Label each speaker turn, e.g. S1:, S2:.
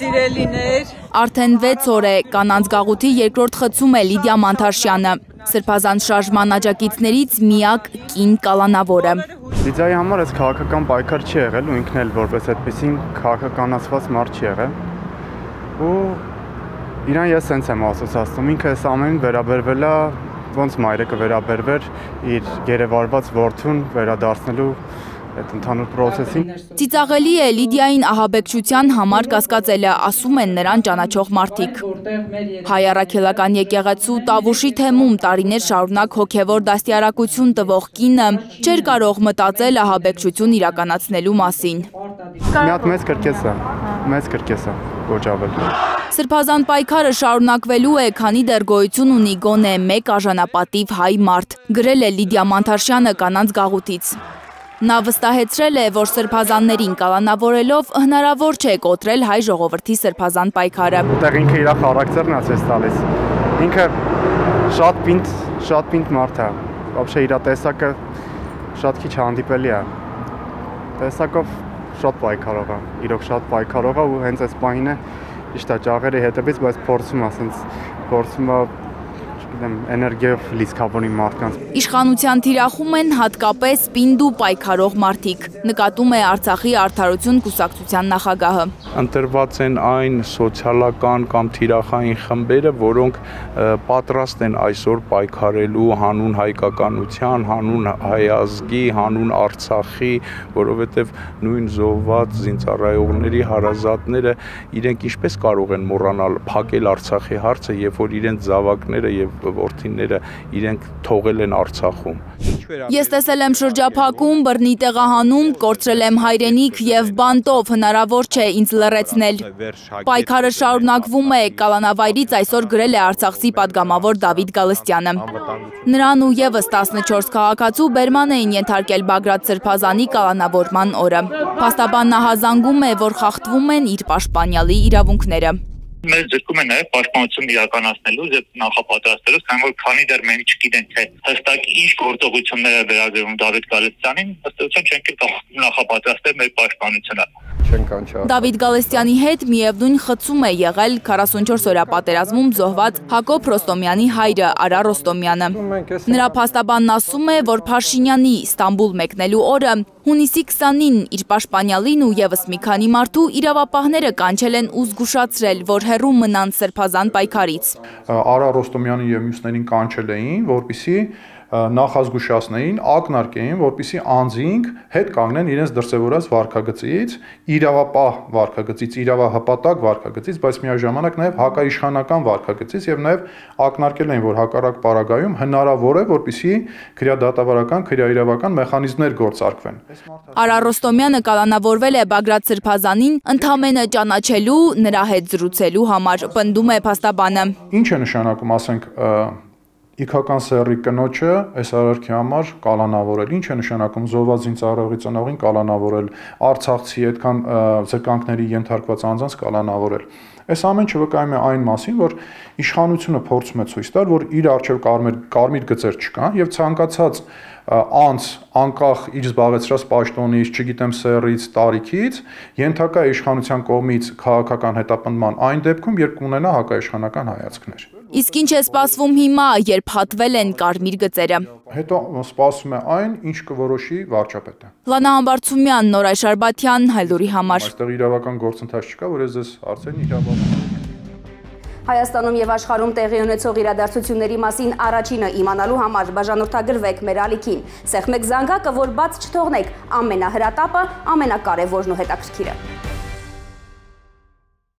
S1: Սիրելիներ։
S2: Արդեն 6 օր է կանանց գաղութի երկրորդ խցում է Լիդիա Մանթաշյանը, Սրբազան շարժման աջակիցներից միակ կին կալանավորը։
S3: Լիդիայի համար այս քաղաքական պայքար չի եղել ու ինքն էլ որպես այդպեսին քաղաքականացված մարդ չի եղել։ Ու իրան ես սենց եմ ասոցացնում, ինքը այս ամենին վերաբերվել է ոնց մայրը կվերաբերվեր իր գերեվարված որդուն վերադարձնելու այդ ընդհանուր պրոցեսին։
S2: Ծիծաղելի է Լիդիային ահաբեկչության համար կասկածելը, ասում են նրան ճանաչող մարդիկ։ Հայ առաքելական եկեղեցու Տավուշի թեմում տարիներ շարունակ հոգևոր դաստիարակություն տվող կինը չէր կարող մտածել ահաբեկչություն իրականացնելու մասին։
S3: Մի հատ մեծ կրկես է գոչավել։
S2: Սրբազան պայքարը շարունակվելու է, քանի դեռ գոյություն ունի գոնե մեկ արժանապատիվ հայ մարդ, գրել է Լիդիա Մանթաշյանը կանանց գաղութից։ Նա վստահեցրել է, որ սրբազաններին կալանավորելով հնարավոր չէ կոտրել հայ ժողովրդի սրբազան պայքարը։
S3: Ուտեղ ինքը իր խարակտերն է ցես տալիս։ Ինքը շատ պինդ մարդ է։ Вообще իր տեսակը շատ քիչ հանդիպելի է։ Տեսակով շատ պայքարող է, իրոք շատ պայքարող է ու հենց այս պահին է իշտա ճաղերի հետևից, բայց փորձում է էներգիայով լիցքավորի մարդկանց։
S2: Իշխանության թիրախում են հատկապես պինդ ու պայքարող մարդիկ, նկատում է Արցախի արդարություն կուսակցության նախագահը։
S4: Ընտրված են այն սոցիալական կամ թիրախային խմբերը, որոնք պատրաստ են այսօր պայքարելու հանուն հայկականության, հանուն հայ ազգի, հանուն Արցախի, որովհետև նույն զոհված զինծառայողների հարազատները իրենք ինչպես կարող են մոռանալ փակել Արցախի հարցը, երբ որ իրենց զավակները եւ որդիները իրենք թողել են Արցախում։
S2: Ես տեսել եմ շրջափակում, բռնի տեղահանում, կորցրել եմ հայրենիք եւ բանտով հնարավոր չէ ինձ լռեցնել։ Պայքարը շարունակվում է, կալանավայրից այսօր գրել է Արցախցի падգամավոր Դավիթ Գալստյանը։ Նրան ու եւս 14 քաղաքացու բերման էին ենթարկել Բագրատ Սրբազանի կալանավորման օրը։ Փաստաբանն հազանգում է, որ խախտվում են իր պաշտպանյալի իրավունքները։
S5: Մեզ ձգում է նաև պաշտպանություն իրականացնելու եւ նախապատրաստելու, քանի դեռ մենք չգիտենք թե հստակ ինչ գործողություններ է վերագրվում Դավիթ Գալստյանին, ըստ էության չենք կարող նախապատրաստել մեր պաշտպանությունը։
S2: Դավիթ Գալստյանի հետ միևնույն խցում է եղել 44 օրյա պատերազմում զոհված Հակոբ Ռոստոմյանի հայրը Արա Ռոստոմյանը։ Նրա փաստաբանն ասում է, որ Փաշինյանի Ստամբուլ մեկնելու օրը հունիսի 29-ին իր պաշտպանյալին ու եւս մի քանի մարդու իրավապահները կանչել են ու զգուշացրել, որ հեռու մնան սրբազան պայքարից։
S6: Արա Ռոստոմյանին եւ մյուսներին կանչել էին, որպեսզի նախազգուշացնեին, ակնարկեին, որպեսզի անձինք հետ կանգնեն իրենց դրսևորած վարքագծից, իրավապահ վարքագծից, իրավահպատակ վարքագծից, բայց միաժամանակ նաև հակաիշխանական վարքագծից եւ նաև ակնարկել էին, որ հակառակ պարագայում հնարավոր է, որպեսզի քրեադատավարական, քրեաիրավական մեխանիզմներ գործարկվեն։
S2: Արա Ռոստոմյանը կալանավորվել է Բագրատ Սրբազանին ընդամենը ճանաչելու, նրա հետ զրուցելու համար, պնդում է փաստաբանը։
S6: Ինչ է նշանակում, ասենք, իքական սեռի կնոջը այս արարքի համար կալանավորել, ինչ է նշանակում զոհված զինծառայողի ծնողին կալանավորել, արցախցի այդքան զրկանքների ենթարկված անձանց կալանավորել։ Այս ամեն ինչը վկայում է այն մասին, որ իշխանությունը փորձում է ցույց տալ, որ իր առջև կարմիր գծեր չկան եւ ցանկացած անց անկախ իր զբաղեցրած պաշտոնից, չգիտեմ սեռից, տարիքից, ենթակա իշխանության կողմից քաղաքական հետապնդման այն դեպքում, երբ կունենա հակաիշխանական հայացքներ։
S2: Իսկ ինչ է սպասվում հիմա, երբ հատվել են կարմիր գծերը։
S6: Հետո սպասվում է այն, ինչ կորոշի վարչապետը։
S2: Լանա Համբարձումյան, Նորայր Շարբաթյան, Հայլուրի համար։
S6: Այստեղ իրավական գործընթաց չկա, որ ես ձեզ հարցերին իրավաբան։
S7: Հայաստանում եւ աշխարհում տեղի ունեցող իրադարձությունների մասին առաջինը իմանալու համար բաժանորդագրվեք մեր ալիքին։ Սեղմեք զանգակը, որ բաց չթողնեք ամենահրատապը, ամենակարևորն ու հետաքրքիրը։